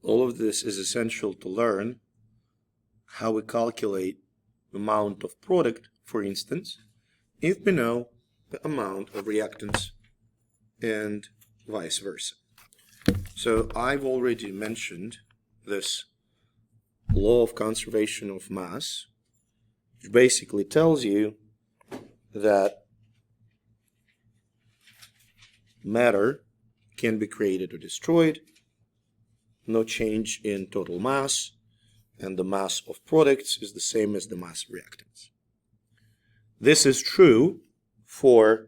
All of this is essential to learn how we calculate the amount of product, for instance, if we know the amount of reactants and vice versa. So I've already mentioned this law of conservation of mass, which basically tells you that matter can be created or destroyed, no change in total mass, and the mass of products is the same as the mass of reactants. This is true for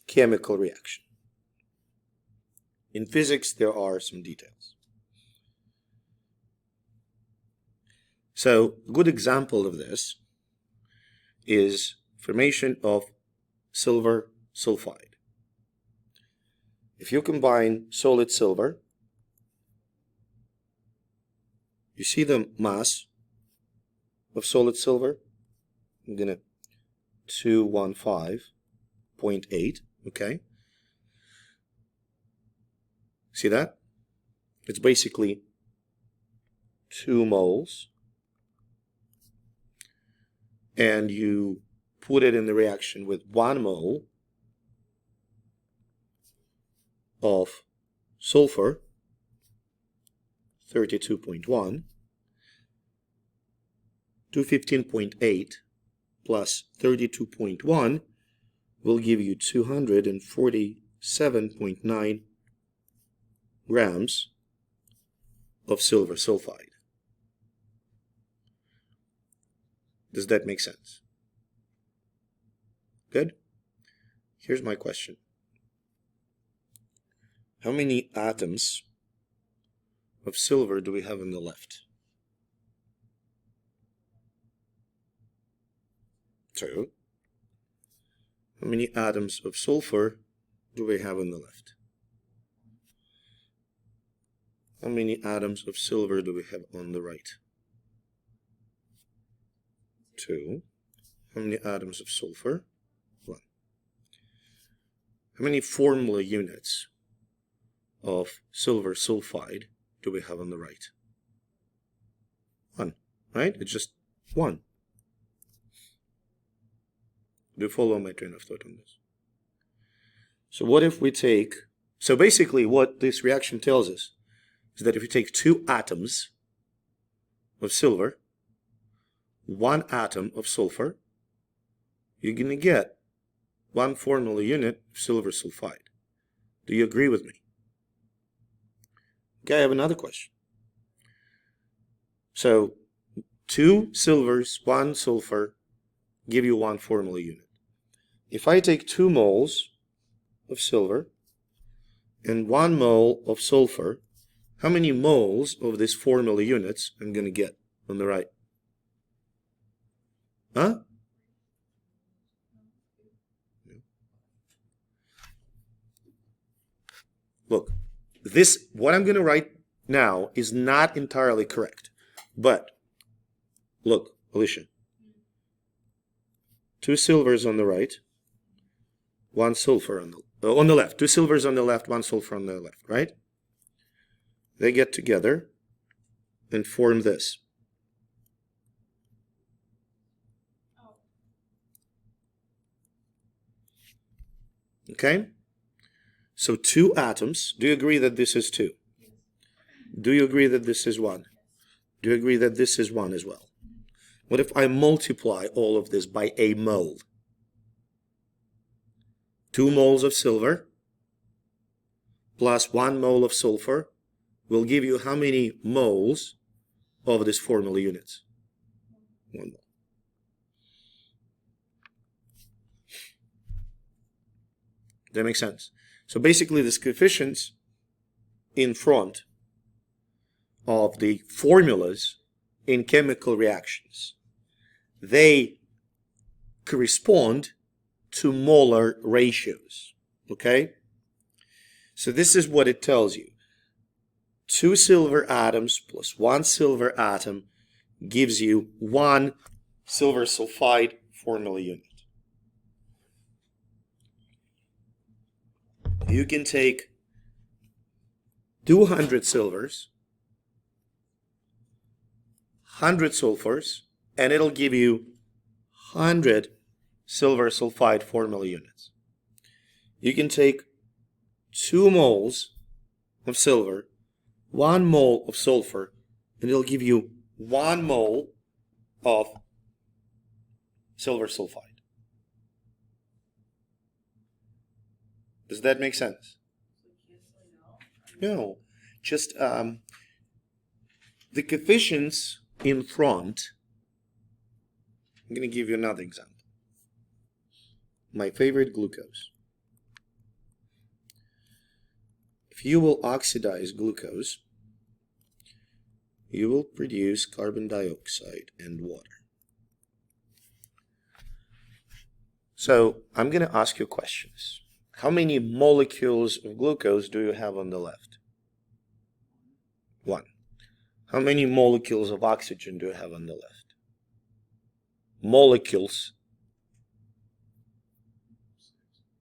chemical reaction. In physics, there are some details. So a good example of this is formation of silver sulfide. If you combine solid silver, you see the mass of solid silver? I'm going to 215.8, okay? See that? It's basically 2 moles. And you put it in the reaction with 1 mole of sulfur, 32.1, 215.8 plus 32.1 will give you 247.9 grams of silver sulfide. Does that make sense? Good? Here's my question. How many atoms of silver do we have on the left? 2. How many atoms of sulfur do we have on the left? How many atoms of silver do we have on the right? 2. How many atoms of sulfur? 1. How many formula units of silver sulfide do we have on the right? 1, right? It's just 1. Do you follow my train of thought on this? So what if we take, so basically what this reaction tells us is that if you take 2 atoms of silver, 1 atom of sulfur, you're going to get 1 formula unit of silver sulfide. Do you agree with me? Okay, I have another question. So 2 silvers, 1 sulfur give you 1 formula unit. If I take 2 moles of silver and 1 mole of sulfur, how many moles of these formula units I'm going to get on the right? Huh? Look, this, what I'm going to write now is not entirely correct. But, look, Alicia. 2 silvers on the right, 1 sulfur on the left. 2 silvers on the left, 1 sulfur on the left, right? They get together and form this. Okay? So 2 atoms. Do you agree that this is 2? Do you agree that this is 1? Do you agree that this is 1 as well? What if I multiply all of this by a mole? 2 moles of silver plus 1 mole of sulfur will give you how many moles of this formula units? 1 mole. Does that make sense? So basically this coefficients in front of the formulas in chemical reactions, they correspond to molar ratios, okay? So this is what it tells you. 2 silver atoms plus 1 silver atom gives you 1 silver sulfide formula unit. You can take 200 silvers, 100 sulfurs, and it'll give you 100 silver sulfide formula units. You can take 2 moles of silver, 1 mole of sulfur, and it'll give you 1 mole of silver sulfide. Does that make sense? No, just the coefficients in front. I'm going to give you another example. My favorite, glucose. If you will oxidize glucose, you will produce carbon dioxide and water. So I'm going to ask you questions. How many molecules of glucose do you have on the left? 1. How many molecules of oxygen do you have on the left? Molecules.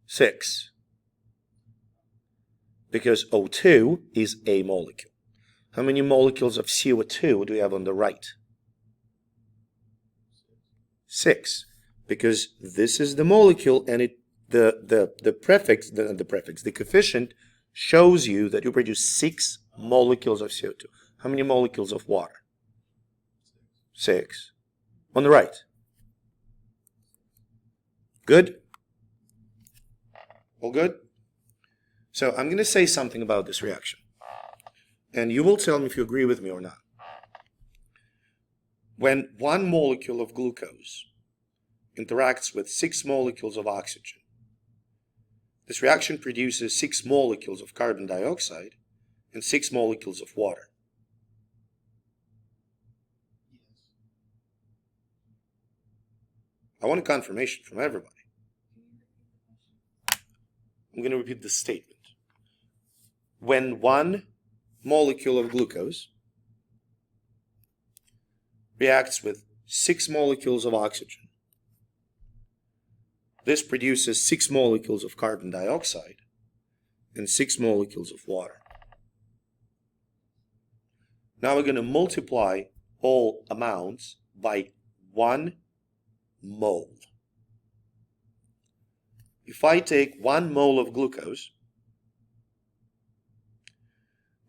6. Because O2 is a molecule. How many molecules of CO2 do you have on the right? 6. Because this is the molecule, and the coefficient shows you that you produce 6 molecules of CO2. How many molecules of water? 6. On the right. Good? All good? So I'm going to say something about this reaction, and you will tell me if you agree with me or not. When 1 molecule of glucose interacts with 6 molecules of oxygen, this reaction produces 6 molecules of carbon dioxide and 6 molecules of water. I want a confirmation from everybody. I'm going to repeat the statement. When 1 molecule of glucose reacts with 6 molecules of oxygen, this produces 6 molecules of carbon dioxide and 6 molecules of water. Now we're going to multiply all amounts by 1 mole. If I take 1 mole of glucose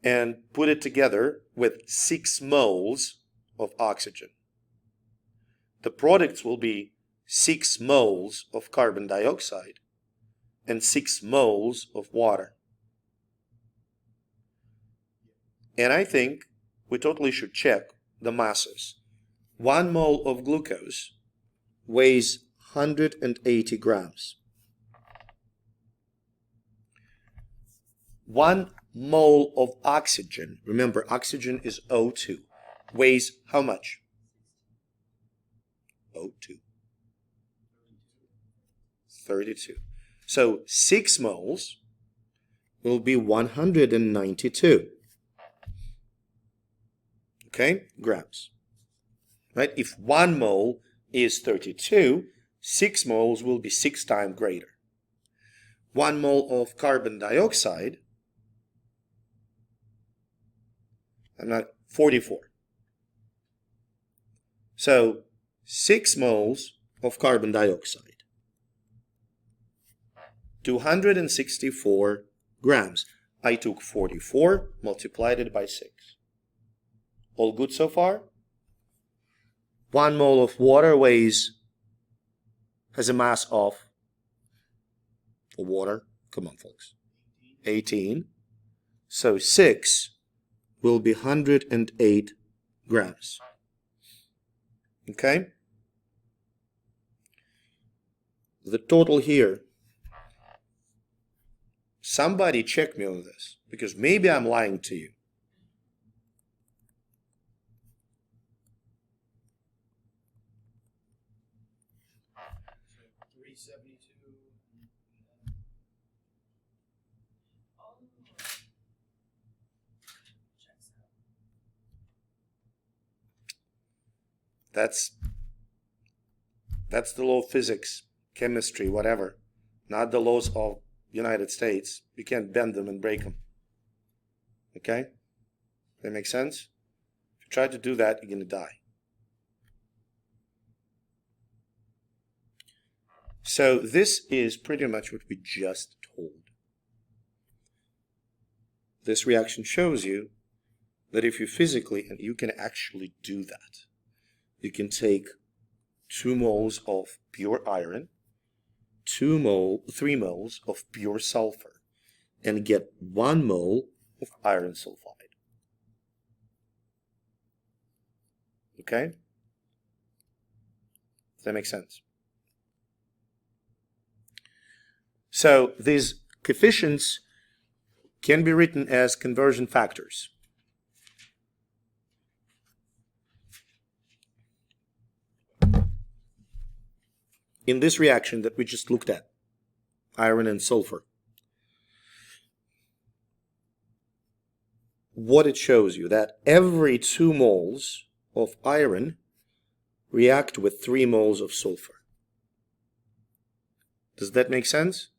and put it together with 6 moles of oxygen, the products will be 6 moles of carbon dioxide and 6 moles of water. And I think we totally should check the masses. 1 mole of glucose weighs 180 grams. 1 mole of oxygen, remember oxygen is O2, weighs how much? O2. 32. So 6 moles will be 192. Okay, grams. Right? If 1 mole is 32, 6 moles will be 6 times greater. 1 mole of carbon dioxide, 44. So 6 moles of carbon dioxide, 264 grams. I took 44, multiplied it by 6. All good so far? 1 mole of water has a mass of, water, come on folks, 18. So 6 will be 108 grams. Okay? The total here, somebody check me on this, because maybe I'm lying to you. That's the law of physics, chemistry, whatever. Not the laws of United States. You can't bend them and break them. Okay? That makes sense? If you try to do that, you're going to die. So this is pretty much what we just told. This reaction shows you that if you physically, and you can actually do that, you can take 2 moles of pure iron, 3 moles of pure sulfur, and get 1 mole of iron sulfide. Okay? Does that make sense? So these coefficients can be written as conversion factors. In this reaction that we just looked at, iron and sulfur, what it shows you, that every 2 moles of iron react with 3 moles of sulfur. Does that make sense?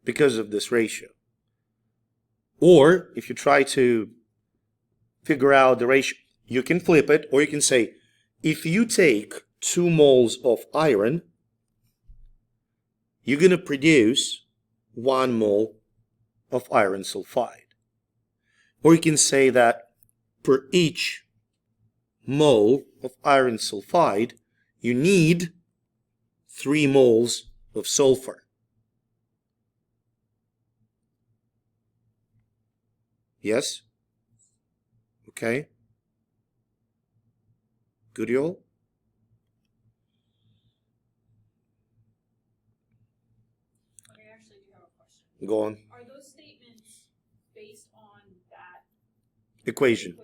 Because of this ratio. Or if you try to figure out the ratio, you can flip it, or you can say, if you take 2 moles of iron, you're going to produce 1 mole of iron sulfide. Or you can say that per each mole of iron sulfide, you need 3 moles of sulfur. Yes? Okay. Good, y'all? I actually do have a question. Go on. Are those statements based on that Equation.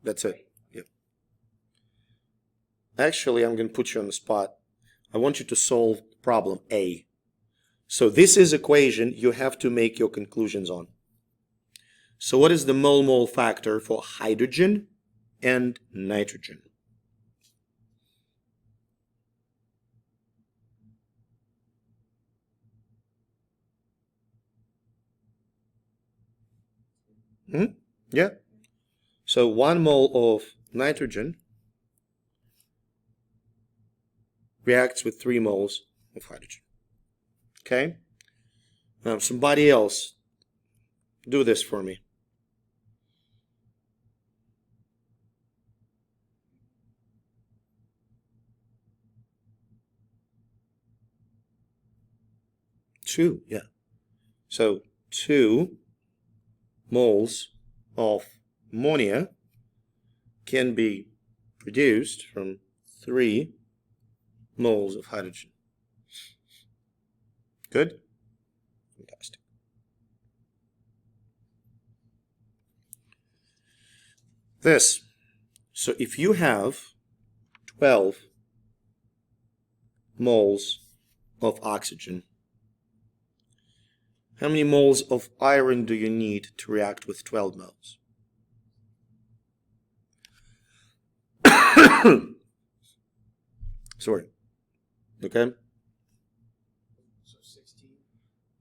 That's it. Right. Yep. Actually, I'm going to put you on the spot. I want you to solve problem A. So this is equation you have to make your conclusions on. So what is the mole-mole factor for hydrogen and nitrogen? Yeah. So 1 mole of nitrogen reacts with 3 moles of hydrogen. Okay? Now somebody else do this for me. Two, yeah. So 2 moles of ammonia can be produced from 3 moles of hydrogen. Good? Fantastic. This. So if you have 12 moles of oxygen, how many moles of iron do you need to react with 12 moles? Sorry. Okay? So 16?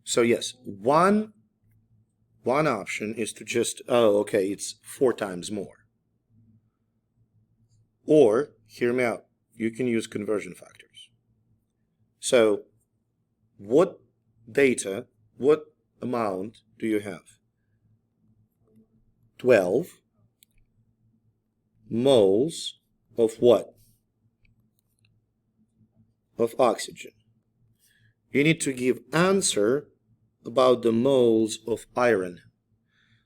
So yes, one option is to just, okay, it's 4 times more. Or, hear me out, you can use conversion factors. So, what amount do you have? 12 moles of what? Of oxygen. You need to give answer about the moles of iron.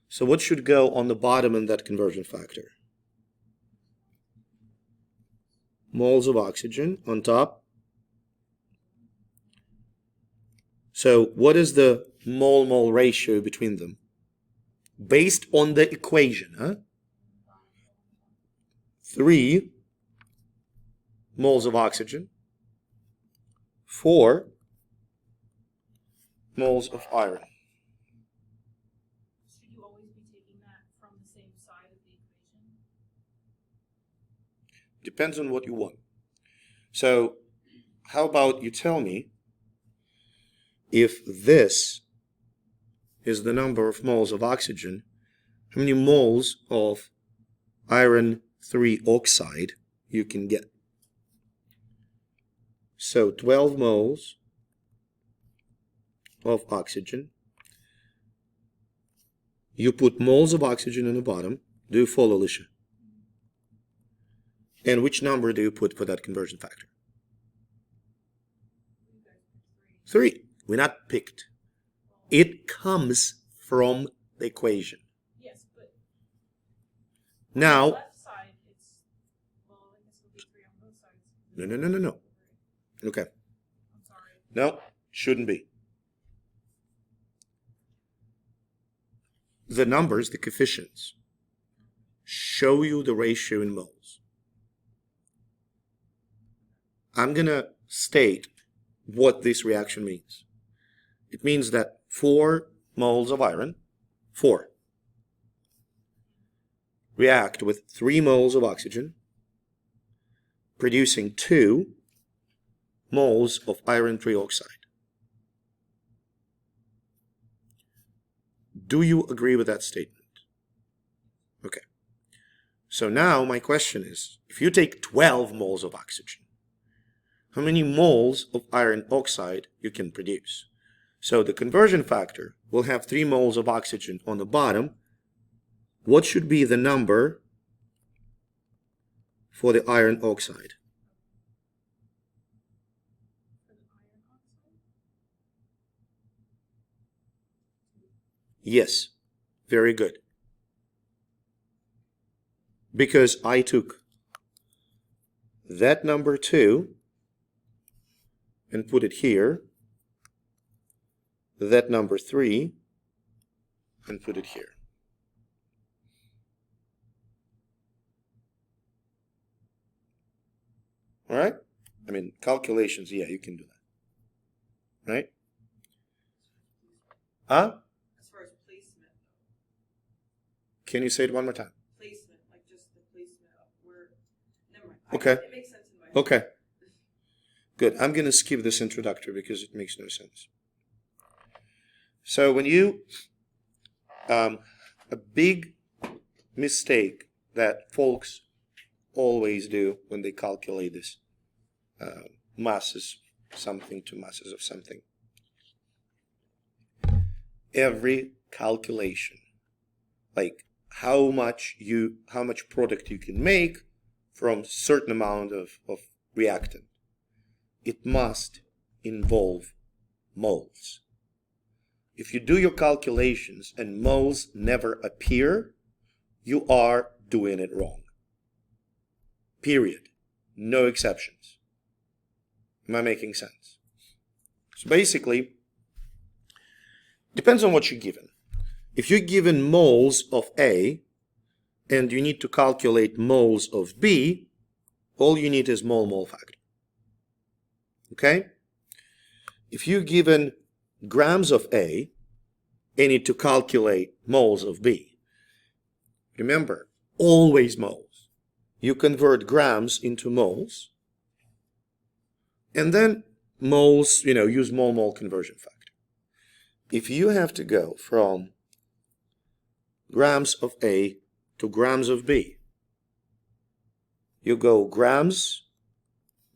So what should go on the bottom in that conversion factor? Moles of oxygen on top. So what is the mole-mole ratio between them? Based on the equation, huh? 3 moles of oxygen, 4 moles of iron. Should you always be taking that from the same side of the equation? Depends on what you want. So how about you tell me if this is the number of moles of oxygen, how many moles of iron 3 oxide you can get. So 12 moles of oxygen. You put moles of oxygen in the bottom. Do you follow, Alicia? And which number do you put for that conversion factor? 3. We're not picked. It comes from the equation. Yes, but on Now, the left side, it's, well, I guess it would be 3 on both sides. no. Okay. I'm sorry. No, shouldn't be. The numbers, the coefficients, show you the ratio in moles. I'm going to state what this reaction means. It means that 4 moles of iron, 4, react with 3 moles of oxygen, producing 2 moles of iron 3 oxide. Do you agree with that statement? Okay. So now my question is, if you take 12 moles of oxygen, how many moles of iron oxide you can produce? So the conversion factor will have 3 moles of oxygen on the bottom. What should be the number for the iron oxide? For the iron oxide? Yes, very good. Because I took that number 2 and put it here, that number 3 and put it here. All right? I mean, calculations, yeah, you can do that. Right? Huh? As far as placement, Can you say it one more time? placement, like just the placement of where, never mind. Okay. It makes sense in my head. Okay. Good. I'm going to skip this introductory because it makes no sense. So when you, a big mistake that folks always do when they calculate this, masses, something to masses of something. Every calculation, like how much product you can make from certain amount of reactant, it must involve moles. If you do your calculations and moles never appear, you are doing it wrong. Period. No exceptions. Am I making sense? So basically, depends on what you're given. If you're given moles of A and you need to calculate moles of B, all you need is mole-mole factor. Okay? If you're given grams of A and need to calculate moles of B, remember, always moles. You convert grams into moles, and then moles, use mole-mole conversion factor. If you have to go from grams of A to grams of B, you go grams,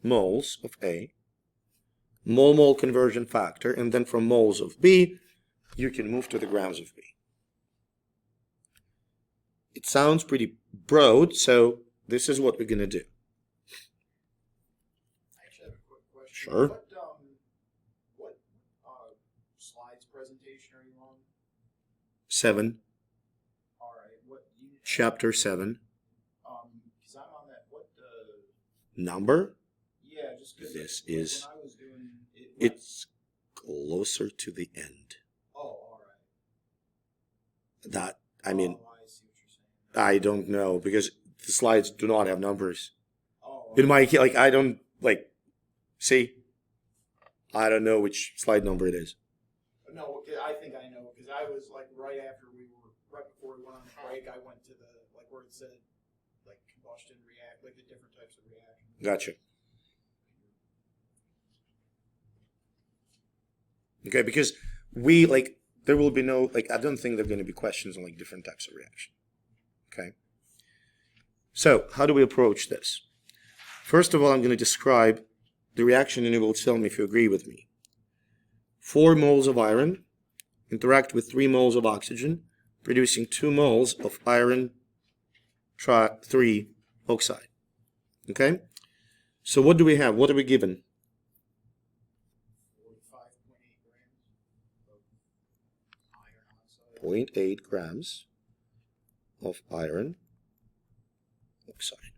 moles of A, mole-mole conversion factor, and then from moles of B, you can move to the grams of B. It sounds pretty broad, so this is what we're going to do. I actually have a quick question. Sure. What slides presentation are you on? 7, All right. What unit? chapter 7, Because I'm on that. What number. Yeah, just because This is- when I was doing it. It's closer to the end. Oh, all right. That, I Oh, mean, I see what you're saying. I don't know, because the slides do not have numbers. Oh, In my, I don't, see? I don't know which slide number it is. no, I think I know because I was right before we went on the break. I went to the where it said combustion react, the different types of reactions. Gotcha. Okay, because we, there will be no, like, I don't think there are going to be questions on like different types of reaction. Okay. So how do we approach this? First of all, I'm going to describe the reaction and you will tell me if you agree with me. 4 moles of iron interact with 3 moles of oxygen, producing 2 moles of iron 3 oxide. Okay? So what do we have? What are we given? 0.8 grams of iron oxide.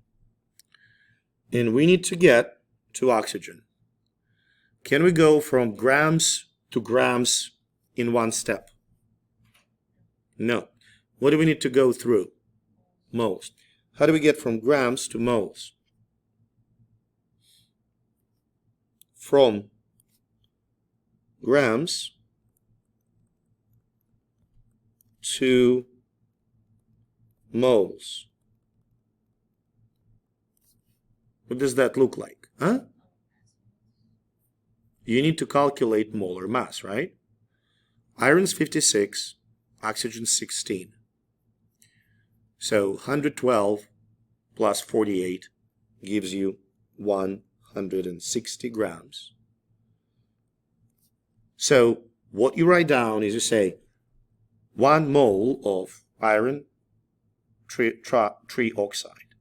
And we need to get to oxygen. Can we go from grams to grams in one step? No. What do we need to go through? Moles. How do we get from grams to moles? From grams to moles. What does that look like? Huh? You need to calculate molar mass, right? Iron's 56, oxygen 16. So 112 plus 48 gives you 160 grams. So what you write down is you say 1 mole of iron trioxide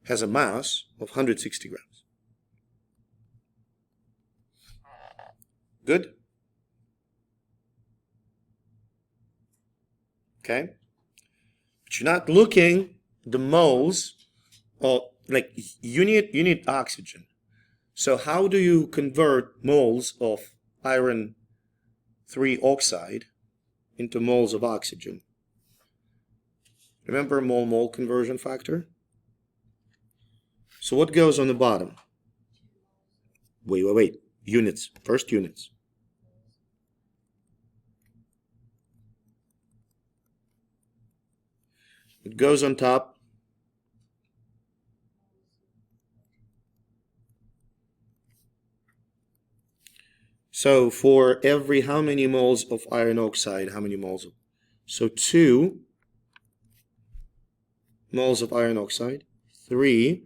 has a mass of 160 grams. Good? Okay? But you're not looking the moles, or like you need oxygen. So how do you convert moles of iron 3 oxide into moles of oxygen? Remember mole-mole conversion factor? So what goes on the bottom? Wait. Units. First units. It goes on top. So for every how many moles of iron oxide, how many moles of? So 2 moles of iron oxide, 3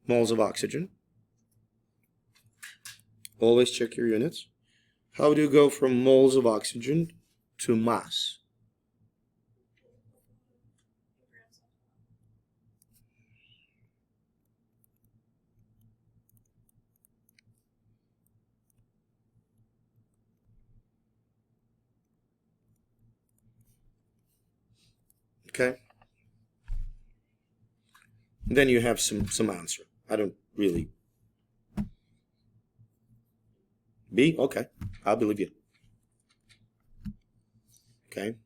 moles of oxygen. Always check your units. How do you go from moles of oxygen to mass? Okay. Then you have some answer. I don't really. B? Okay. I'll believe you. Okay.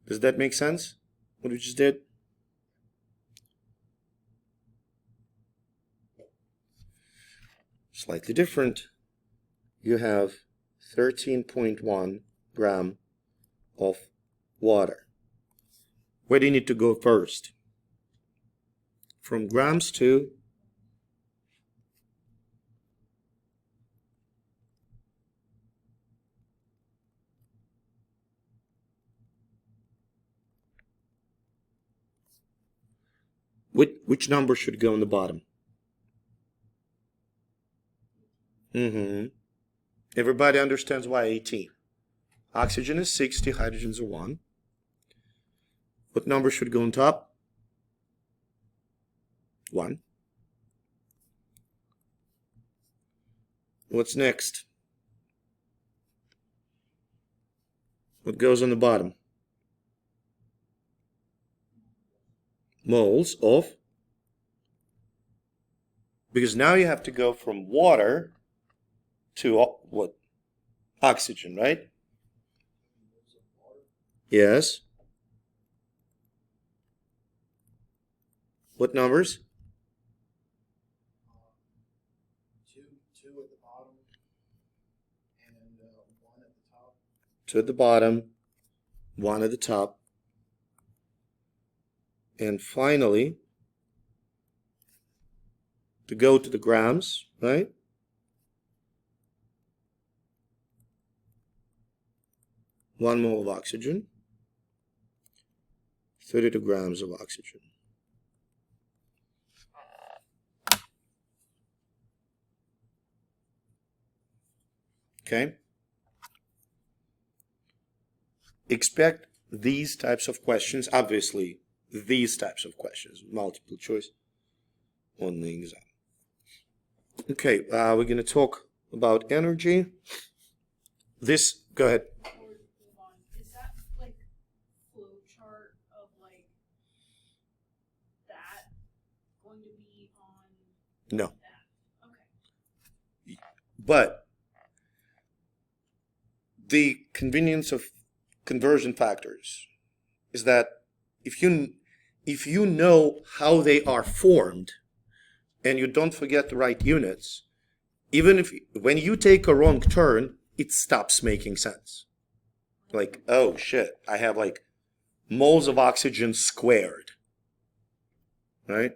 Does that make sense? What we just did? Slightly different. You have 13.1 gram of water. Where do you need to go first? From grams to which number should go on the bottom? Everybody understands why 18. Oxygen is 60, hydrogen's a 1. What number should go on top? 1. What's next? What goes on the bottom? Moles of, because now you have to go from water to what? Oxygen, right? Yes. What numbers? 2 at the bottom and 1 at the top. 2 at the bottom, 1 at the top. And finally, to go to the grams, right? 1 mole of oxygen, 32 grams of oxygen. Okay? Expect these types of questions, obviously, these types of questions, multiple choice on the exam. Okay, we're going to talk about energy. This, go ahead. Before we move on, is that like flow chart of like that going to be on No. that? Okay. But the convenience of conversion factors is that if you know how they are formed and you don't forget the right units, even if when you take a wrong turn, it stops making sense. Like, oh shit, I have like moles of oxygen squared, right?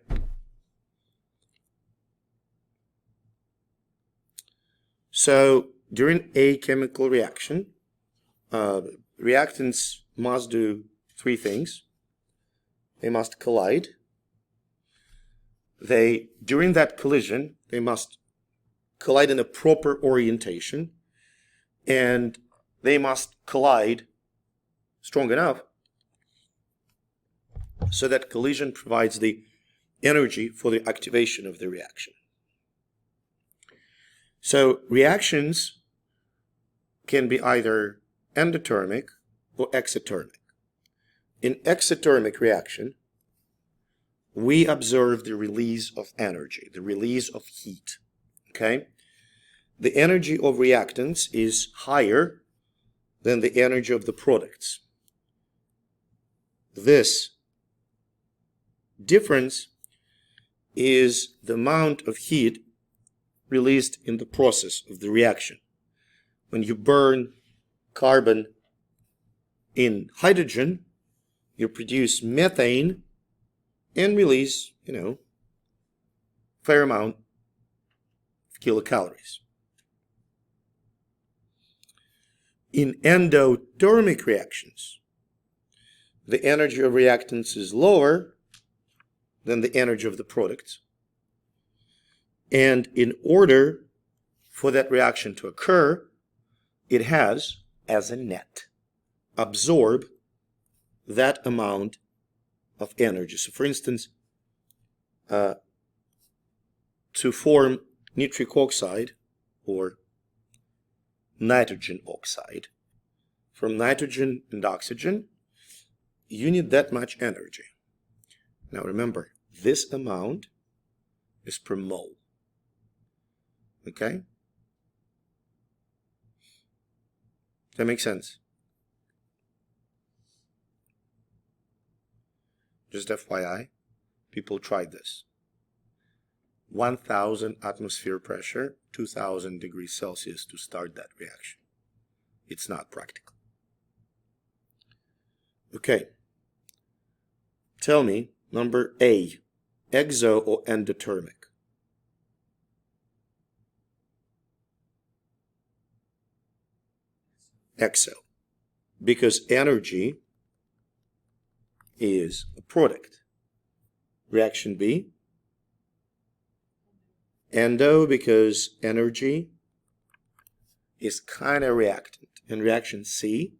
So during a chemical reaction, reactants must do 3 things. They must collide. During that collision, they must collide in a proper orientation, and they must collide strong enough so that collision provides the energy for the activation of the reaction. So reactions can be either endothermic or exothermic. In exothermic reaction, we observe the release of energy, the release of heat. Okay? The energy of reactants is higher than the energy of the products. This difference is the amount of heat released in the process of the reaction. When you burn carbon in hydrogen, you produce methane and release, fair amount of kilocalories. In endothermic reactions, the energy of reactants is lower than the energy of the products. And in order for that reaction to occur, it has, as a net, absorb that amount of energy. So for instance, to form nitric oxide or nitrogen oxide, from nitrogen and oxygen, you need that much energy. Now remember, this amount is per mole. Okay? Does that make sense? Just FYI, people tried this. 1,000 atmosphere pressure, 2,000 degrees Celsius to start that reaction. It's not practical. Okay. Tell me, number A, exo or endothermic? Exo. Because energy is a product. Reaction B, endo, because energy is kind of reactant. And reaction C,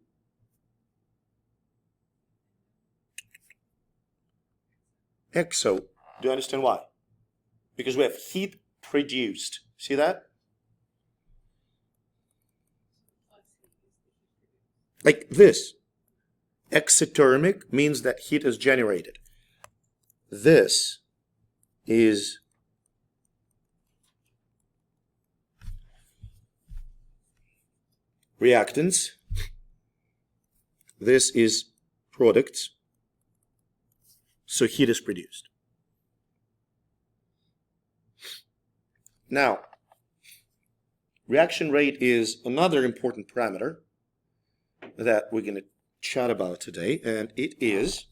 exo. Do you understand why? Because we have heat produced. See that? Like this. Exothermic means that heat is generated. This is reactants. This is products. So heat is produced. Now, reaction rate is another important parameter that we're going to chat about today, and it is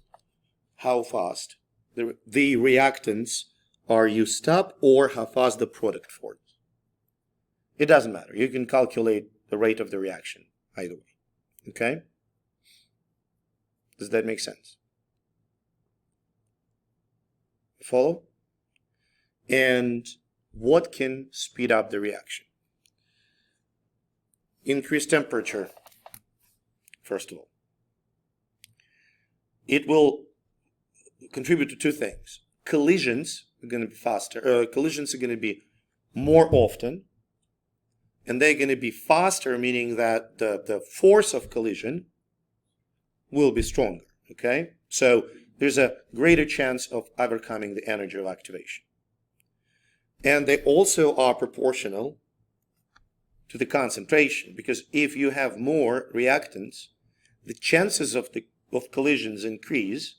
how fast the reactants are used up or how fast the product forms. It doesn't matter. You can calculate the rate of the reaction either way. Okay? Does that make sense? Follow? And what can speed up the reaction? Increased temperature, first of all. It will contribute to two things. Collisions are going to be faster. Collisions are going to be more often, and they're going to be faster, meaning that the force of collision will be stronger. Okay? So there's a greater chance of overcoming the energy of activation. And they also are proportional to the concentration, because if you have more reactants, the chances of collisions increase,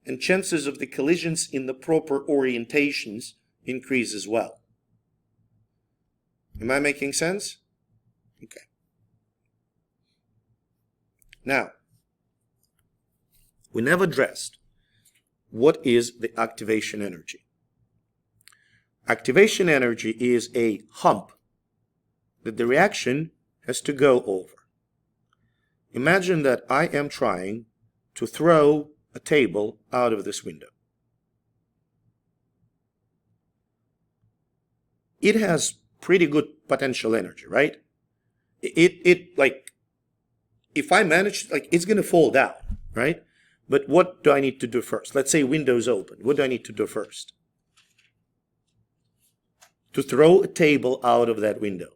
and chances of the collisions in the proper orientations increase as well. Am I making sense? Okay. Now, we never addressed what is the activation energy. Activation energy is a hump that the reaction has to go over. Imagine that I am trying to throw a table out of this window. It has pretty good potential energy, right? It like, if I manage, like, it's going to fall down, right? But what do I need to do first? Let's say window's open. What do I need to do first? To throw a table out of that window.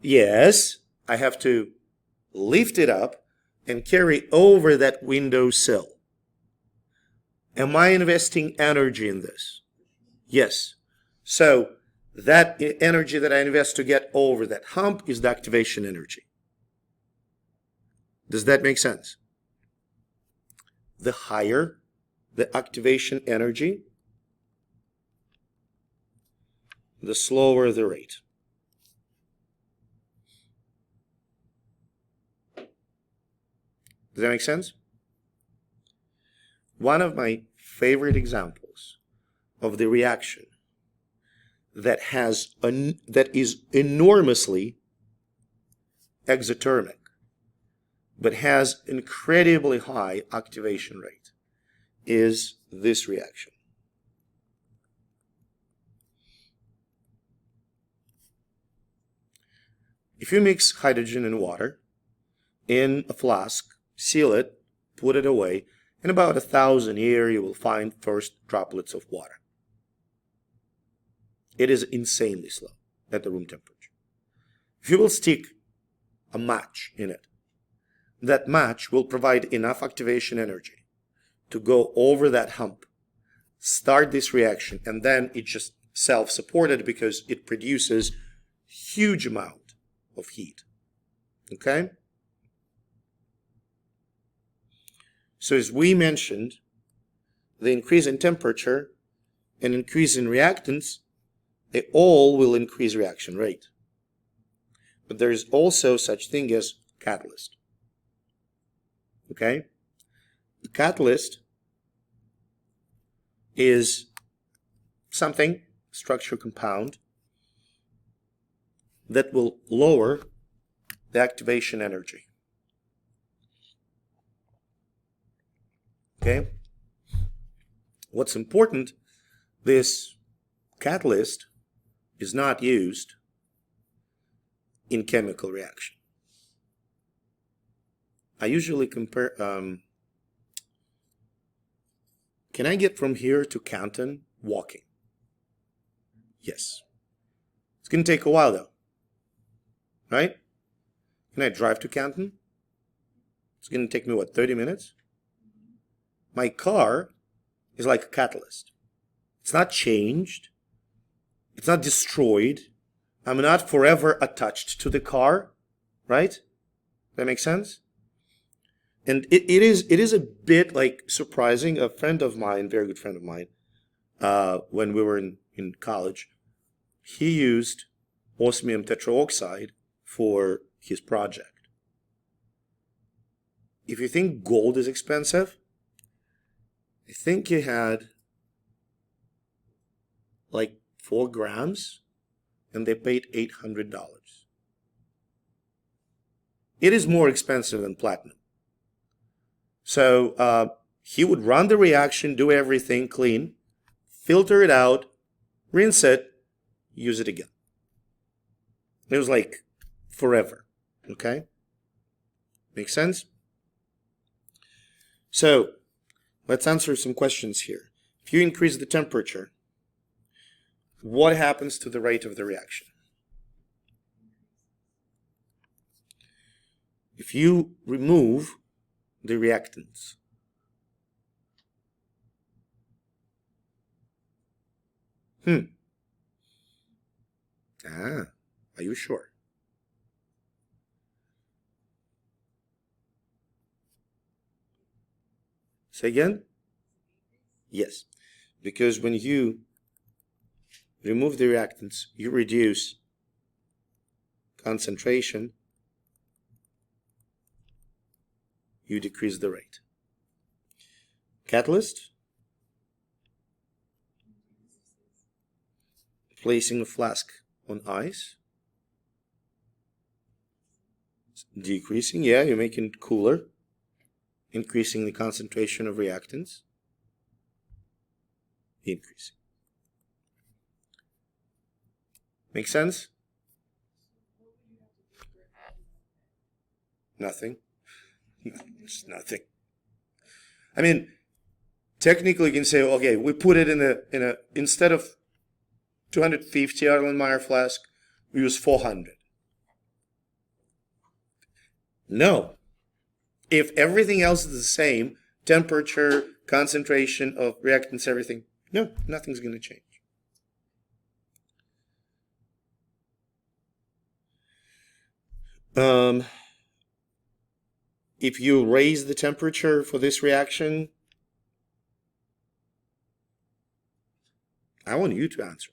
Yes, I have to lift it up and carry over that window sill. Am I investing energy in this? Yes. So that energy that I invest to get over that hump is the activation energy. Does that make sense? The higher the activation energy, the slower the rate. Does that make sense? One of my favorite examples of the reaction that is enormously exothermic but has incredibly high activation rate is this reaction. If you mix hydrogen and water in a flask, seal it, put it away, in about 1,000 years you will find first droplets of water. It is insanely slow at the room temperature. If you will stick a match in it, that match will provide enough activation energy to go over that hump, start this reaction, and then it just self-supported because it produces huge amount of heat. Okay? So as we mentioned, the increase in temperature and increase in reactants, they all will increase reaction rate. But there is also such thing as catalyst. Okay? The catalyst is something, structure compound, that will lower the activation energy. Okay? What's important, this catalyst is not used in chemical reaction. I usually compare, can I get from here to Canton walking? Yes. It's going to take a while though, right? Can I drive to Canton? It's going to take me, what, 30 minutes? My car is like a catalyst. It's not changed. It's not destroyed. I'm not forever attached to the car, right? That makes sense? And it is a bit like surprising. A friend of mine, very good friend of mine, when we were in college, he used osmium tetraoxide for his project. If you think gold is expensive, I think he had like 4 grams and they paid $800. it is more expensive than platinum. So he would run the reaction, do everything clean, filter it out, rinse it, use it again. It was like forever. Okay? Make sense? So let's answer some questions here. If you increase the temperature, what happens to the rate of the reaction? If you remove the reactants, are you sure? Say again? Yes, because when you remove the reactants, you reduce concentration, you decrease the rate. Catalyst? Placing a flask on ice. Decreasing, yeah, you're making it cooler. Increasing the concentration of reactants. Increasing. Make sense? Nothing. It's nothing. I mean, technically you can say, okay, we put it in a instead of 250 Erlenmeyer flask, we use 400. No. If everything else is the same, temperature, concentration of reactants, everything, no, nothing's going to change. If you raise the temperature for this reaction, I want you to answer.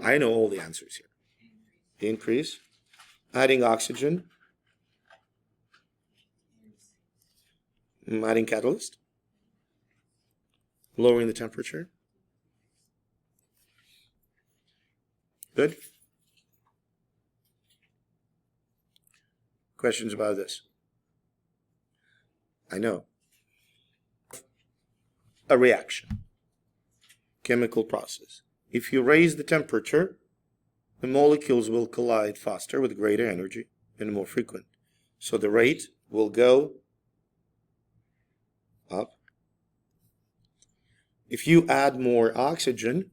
I know all the answers here. Increase. Adding oxygen. Adding catalyst. Lowering the temperature. Good. Questions about this? I know. A reaction. Chemical process. If you raise the temperature, the molecules will collide faster with greater energy and more frequent. So the rate will go up. If you add more oxygen,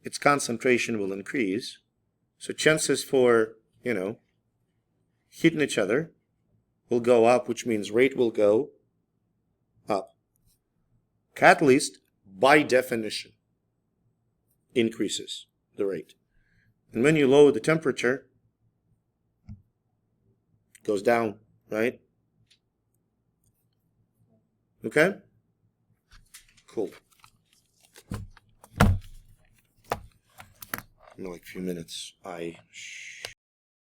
its concentration will increase. So chances for, hitting each other will go up, which means rate will go up. Catalyst, by definition, increases the rate. And when you lower the temperature, it goes down, right? Okay? Cool. In like a few minutes,